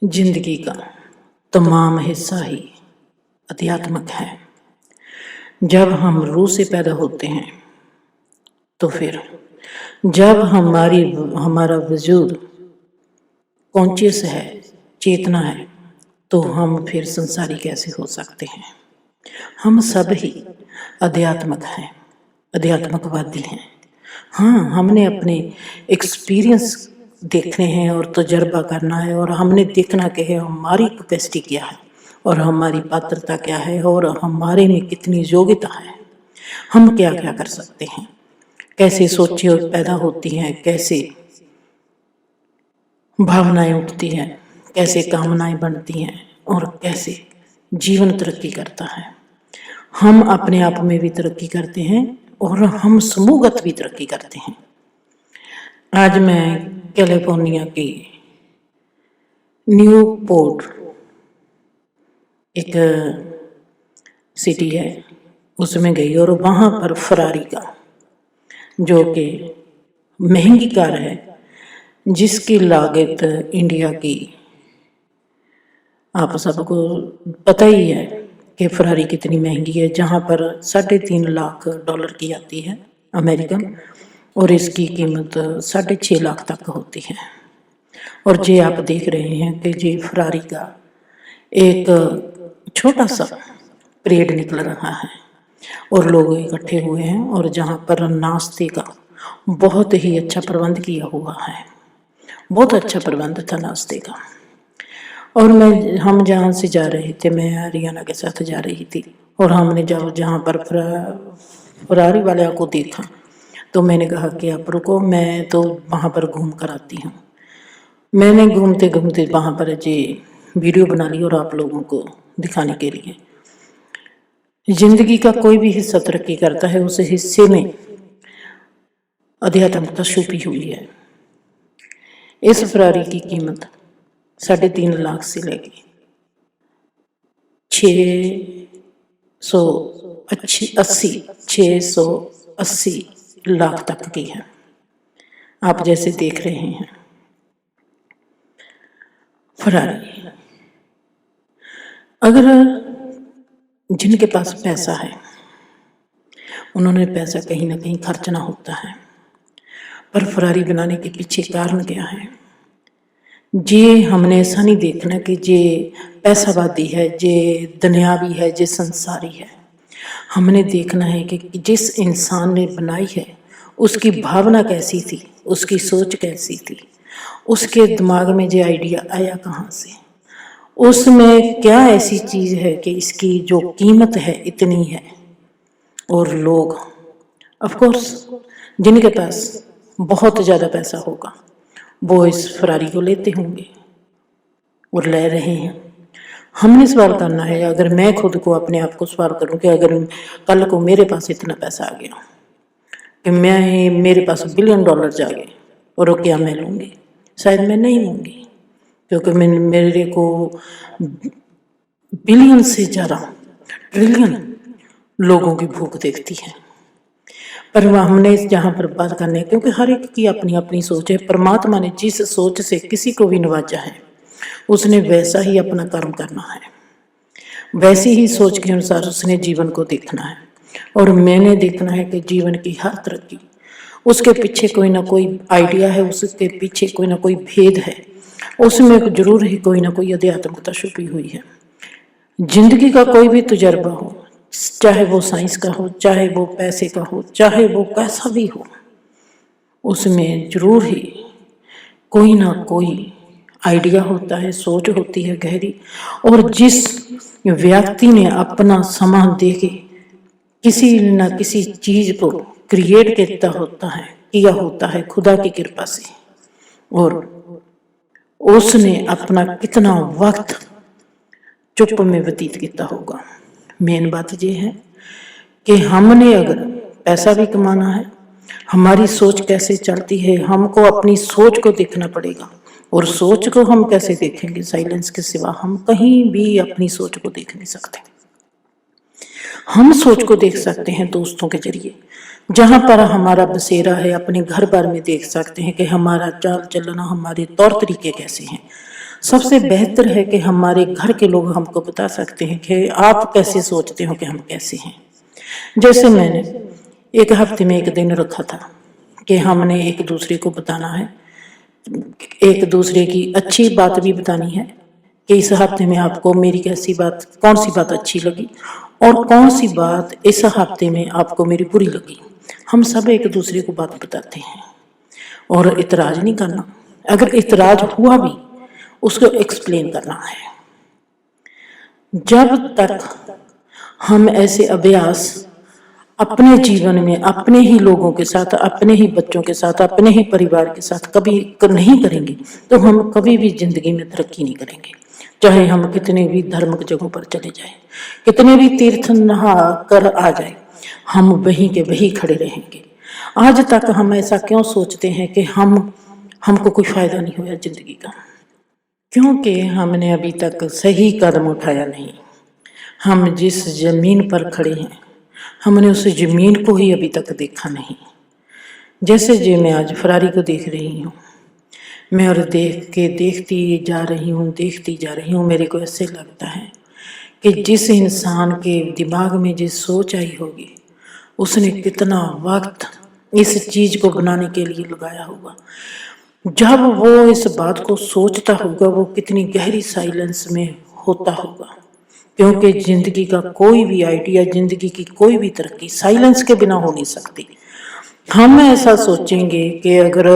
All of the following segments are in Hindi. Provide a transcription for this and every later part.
जिंदगी का तमाम हिस्सा ही अध्यात्मक है। जब हम रूह से पैदा होते हैं तो फिर जब हमारा वजूद कॉन्शियस है, चेतना है, तो हम फिर संसारी कैसे हो सकते हैं। हम सब ही अध्यात्मक हैं, अध्यात्मकवादी हैं। हाँ, हमने अपने एक्सपीरियंस देखने हैं और तजर्बा करना है, और हमने देखना कि है हमारी कैपेसिटी क्या है और हमारी पात्रता क्या है और हमारे में कितनी योग्यता है। हम क्या क्या कर सकते हैं, कैसे सोचें पैदा होती हैं, कैसे भावनाएं उठती हैं, कैसे कामनाएं बनती हैं और कैसे जीवन तरक्की करता है। हम अपने आप में भी तरक्की करते हैं और हम समूहगत भी तरक्की करते हैं। आज मैं कैलिफोर्निया की न्यूपोर्ट एक सिटी है उसमें गई, और वहाँ पर फरारी का जो कि महंगी कार है, जिसकी लागत इंडिया की आप सबको पता ही है कि फरारी कितनी महंगी है, जहाँ पर $3.5 लाख की आती है अमेरिकन, और इसकी कीमत 6.5 लाख तक होती है। और ये आप देख रहे हैं कि ये फरारी का एक छोटा सा परेड निकल रहा है और लोग इकट्ठे हुए हैं, और जहाँ पर नाश्ते का बहुत ही अच्छा प्रबंध किया हुआ है, बहुत अच्छा प्रबंध था नाश्ते का। और हम जहाँ से जा रहे थे, मैं हरियाणा के साथ जा रही थी, और हमने जब जहाँ पर फरारी वाले को देखा तो मैंने कहा कि आप रुको, मैं तो वहाँ पर घूम कर आती हूँ। मैंने घूमते घूमते वहाँ पर ये वीडियो बना ली और आप लोगों को दिखाने के लिए। जिंदगी का कोई भी हिस्सा तरक्की करता है, उस हिस्से में अध्यात्मकता छुपी हुई है। इस फरारी की कीमत 3.5 लाख से लेके 680 लाख तक की है। आप जैसे देख रहे हैं फरारी। अगर जिनके पास पैसा है, उन्होंने पैसा कहीं ना कहीं खर्चना होता है, पर फरारी बनाने के पीछे कारण क्या है, जे हमने ऐसा नहीं देखना कि जे पैसावादी है, जे दुनियावी है, जे संसारी है। हमने देखना है कि जिस इंसान ने बनाई है उसकी भावना कैसी थी, उसकी सोच कैसी थी, उसके दिमाग में जो आइडिया आया कहाँ से, उसमें क्या ऐसी चीज है कि इसकी जो कीमत है इतनी है। और लोग ऑफ कोर्स जिनके पास बहुत ज्यादा पैसा होगा वो इस फरारी को लेते होंगे और ले रहे हैं। हमने सवाल करना है, अगर मैं खुद को अपने आप को सवाल करूं कि अगर कल को मेरे पास इतना पैसा आ गया कि मेरे पास $1 बिलियन जाए, और क्या मैं लूँगी? शायद मैं नहीं लूँगी, क्योंकि मेरे को बिलियन से ज़्यादा ट्रिलियन लोगों की भूख देखती है। पर हमने जहाँ पर बात करने, क्योंकि हर एक की अपनी अपनी सोच है। परमात्मा ने जिस सोच से किसी को भी नवाजा है, उसने वैसा ही अपना कर्म करना है, वैसी ही सोच के अनुसार उसने जीवन को देखना है। और मैंने देखना है कि जीवन की हर तरक्की, उसके पीछे कोई ना कोई आइडिया है, उसके पीछे कोई ना कोई भेद है, उसमें जरूर ही कोई ना कोई अध्यात्मकता छुपी हुई है। जिंदगी का कोई भी तजर्बा हो, चाहे वो साइंस का हो, चाहे वो पैसे का हो, चाहे वो कैसा भी हो, उसमें जरूर ही कोई ना कोई आइडिया होता है, सोच होती है गहरी। और जिस व्यक्ति ने अपना समय देके किसी न किसी चीज को क्रिएट किया होता है खुदा की कृपा से, और उसने अपना कितना वक्त चुप में व्यतीत किया होगा। मेन बात यह है कि हमने अगर पैसा भी कमाना है, हमारी सोच कैसे चलती है, हमको अपनी सोच को देखना पड़ेगा। और सोच को हम कैसे देखेंगे? साइलेंस के सिवा हम कहीं भी अपनी सोच को देख नहीं सकते। हम सोच को देख सकते हैं दोस्तों के जरिए, जहां पर हमारा बसेरा है, अपने घर बार में देख सकते हैं कि हमारा चाल चलना, हमारे तौर तरीके कैसे हैं। सबसे बेहतर है कि हमारे घर के लोग हमको बता सकते हैं कि आप कैसे सोचते हो कि हम कैसे हैं। जैसे मैंने एक हफ्ते में एक दिन रखा था कि हमने एक दूसरे को बताना है, एक दूसरे की अच्छी बात भी बतानी है कि इस हफ्ते में आपको मेरी कैसी बात, कौन सी बात अच्छी लगी और कौन सी बात इस हफ्ते में आपको मेरी बुरी लगी। हम सब एक दूसरे को बात बताते हैं और इतराज नहीं करना, अगर इतराज हुआ भी उसको एक्सप्लेन करना है। जब तक हम ऐसे अभ्यास अपने जीवन में अपने ही लोगों के साथ, अपने ही बच्चों के साथ, अपने ही परिवार के साथ कभी नहीं करेंगे तो हम कभी भी जिंदगी में तरक्की नहीं करेंगे। चाहे हम कितने भी धार्मिक जगहों पर चले जाएं, कितने भी तीर्थ नहा कर आ जाए, हम वहीं के वहीं खड़े रहेंगे। आज तक हम ऐसा क्यों सोचते हैं कि हमको कोई फायदा नहीं हुआ जिंदगी का? क्योंकि हमने अभी तक सही कदम उठाया नहीं। हम जिस जमीन पर खड़े हैं हमने उस जमीन को ही अभी तक देखा नहीं। जैसे जी मैं आज फरारी को देख रही हूँ, मैं और देखती जा रही हूँ, मेरे को ऐसे लगता है कि जिस इंसान के दिमाग में जिस सोच आई होगी उसने कितना वक्त इस चीज को बनाने के लिए लगाया होगा। जब वो इस बात को सोचता होगा वो कितनी गहरी साइलेंस में होता होगा, क्योंकि जिंदगी का कोई भी आइडिया, जिंदगी की कोई भी तरक्की साइलेंस के बिना हो नहीं सकती। हम ऐसा सोचेंगे कि अगर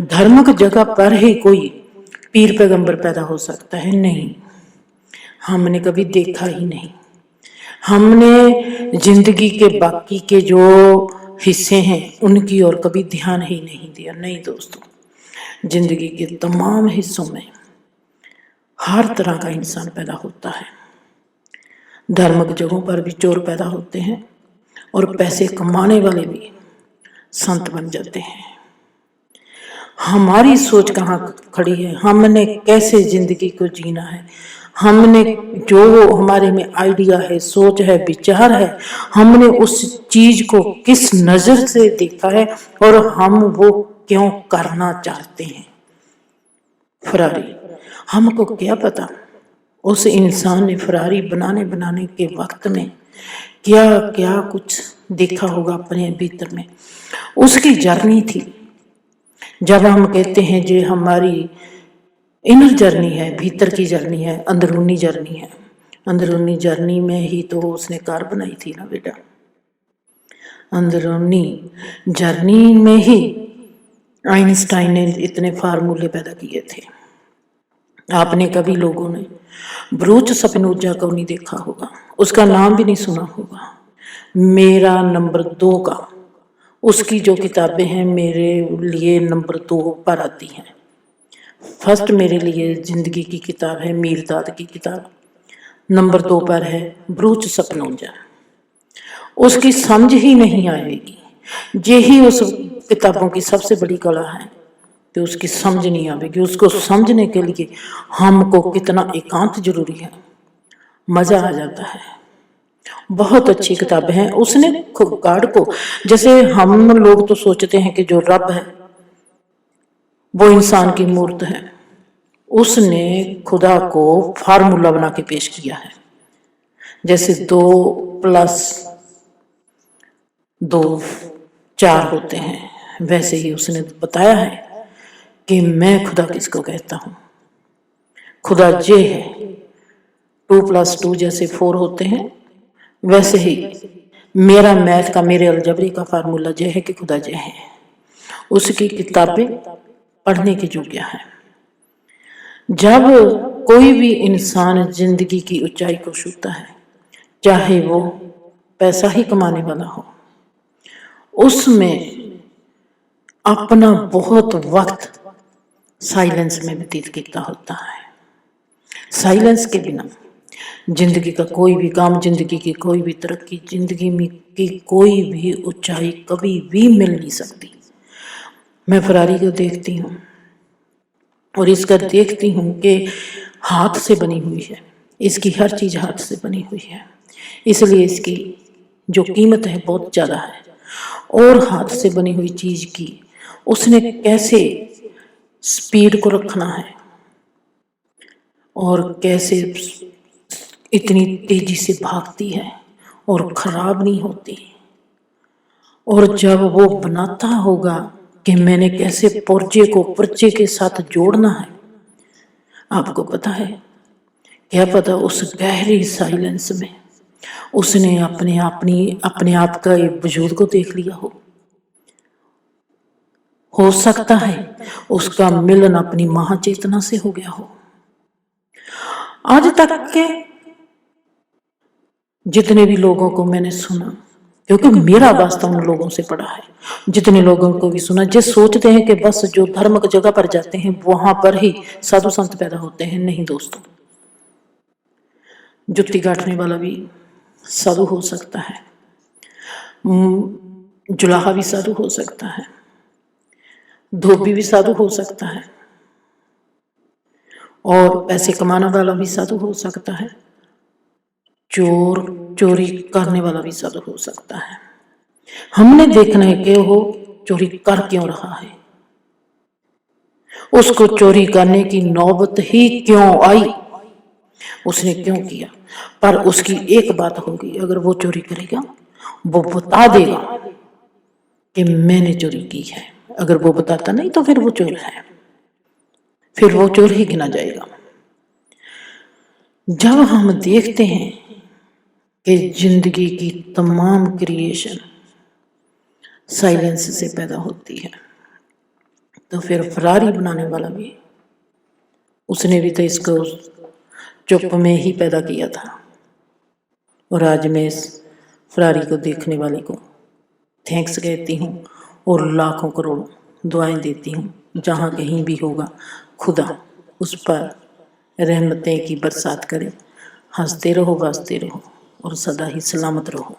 धार्मिक जगह पर ही कोई पीर पैगंबर पैदा हो सकता है, नहीं, हमने कभी देखा ही नहीं। हमने जिंदगी के बाकी के जो हिस्से हैं उनकी ओर कभी ध्यान ही नहीं दिया। नहीं दोस्तों, जिंदगी के तमाम हिस्सों में हर तरह का इंसान पैदा होता है। धार्मिक जगहों पर भी चोर पैदा होते हैं और पैसे कमाने वाले भी संत बन जाते हैं। हमारी सोच कहाँ खड़ी है, हमने कैसे जिंदगी को जीना है, हमने जो हमारे में आइडिया है, सोच है, विचार है, हमने उस चीज को किस नजर से देखा है और हम वो क्यों करना चाहते हैं। फरारी, हमको क्या पता उस इंसान ने फरारी बनाने के वक्त में क्या क्या कुछ देखा होगा अपने भीतर में। उसकी जर्नी थी। जब हम कहते हैं जो हमारी इनर जर्नी है, भीतर की जर्नी है, अंदरूनी जर्नी है, अंदरूनी जर्नी में ही तो उसने कार बनाई थी ना बेटा। अंदरूनी जर्नी में ही आइंस्टाइन ने इतने फार्मूले पैदा किए थे। आपने कभी लोगों ने ब्रूच स्पिनोजा को नहीं देखा होगा, उसका नाम भी नहीं सुना होगा। मेरा नंबर 2 का, उसकी जो किताबें हैं मेरे लिए नंबर 2 पर आती हैं। फर्स्ट मेरे लिए जिंदगी की किताब है मीरदाद की किताब, नंबर 2 पर है ब्रूच स्पिनोजा। उसकी समझ ही नहीं आएगी, यही उस किताबों की सबसे बड़ी कला है कि उसकी समझ नहीं आएगी। उसको समझने के लिए हमको कितना एकांत जरूरी है, मजा आ जाता है। बहुत अच्छी किताबें हैं। उसने गॉड को, जैसे हम लोग तो सोचते हैं कि जो रब है वो इंसान की मूर्त है, उसने खुदा को फार्मूला बना के पेश किया है। जैसे 2 + 2 4 होते हैं, वैसे ही उसने बताया है कि मैं खुदा किसको कहता हूं। खुदा जे है, 2 + 2 जैसे 4 होते हैं, वैसे ही मेरा मैथ का, मेरे अलजबरी का फार्मूला जे है कि खुदा जे है। उसकी किताबें पढ़ने की योग्य है। जब कोई भी इंसान जिंदगी की ऊंचाई को छूता है, चाहे वो पैसा ही कमाने वाला हो, उसमें अपना बहुत वक्त साइलेंस में व्यतीत करता होता है। साइलेंस के बिना जिंदगी का कोई भी काम, जिंदगी की कोई भी तरक्की, जिंदगी में की कोई भी ऊंचाई कभी भी मिल नहीं सकती। मैं फरारी को देखती हूँ और इसका देखती हूँ कि हाथ से बनी हुई है, इसकी हर चीज हाथ से बनी हुई है, इसलिए इसकी जो कीमत है बहुत ज्यादा है। और हाथ से बनी हुई चीज की उसने कैसे स्पीड को रखना है, और कैसे इतनी तेजी से भागती है और खराब नहीं होती। और जब वो बनाता होगा कि मैंने कैसे पुर्जे को पुर्जे के साथ जोड़ना है, आपको पता है, क्या पता उस गहरी साइलेंस में उसने अपने आप का एक वजूद को देख लिया हो सकता है उसका मिलन अपनी महाचेतना से हो गया हो। आज तक के जितने भी लोगों को मैंने सुना, क्योंकि मेरा वास्ता उन लोगों से पड़ा है, जितने लोगों को भी सुना, जो सोचते हैं कि बस जो धर्म की जगह पर जाते हैं वहां पर ही साधु संत पैदा होते हैं। नहीं दोस्तों, जुत्ती गांठने वाला भी साधु हो सकता है, जुलाहा भी साधु हो सकता है, धोबी भी साधु हो सकता है, और पैसे कमाने वाला भी साधु हो सकता है, चोरी करने वाला भी साधु हो सकता है। हमने देखना है कि वो चोरी कर क्यों रहा है, उसको चोरी करने की नौबत ही क्यों आई, उसने क्यों किया। पर उसकी एक बात होगी, अगर वो चोरी करेगा वो बता देगा कि मैंने चोरी की है। अगर वो बताता नहीं तो फिर वो चोर है, फिर वो चोर ही गिना जाएगा। जब हम देखते हैं कि जिंदगी की तमाम क्रिएशन साइलेंस से पैदा होती है, तो फिर फरारी बनाने वाला भी, उसने भी तो इसको चुप में ही पैदा किया था। और आज मैं इस फरारी को देखने वाले को थैंक्स कहती हूँ और लाखों करोड़ों दुआएं देती हूँ। जहाँ कहीं भी होगा खुदा उस पर रहमतें की बरसात करे। हंसते रहो, बसते रहो और सदा ही सलामत रहो।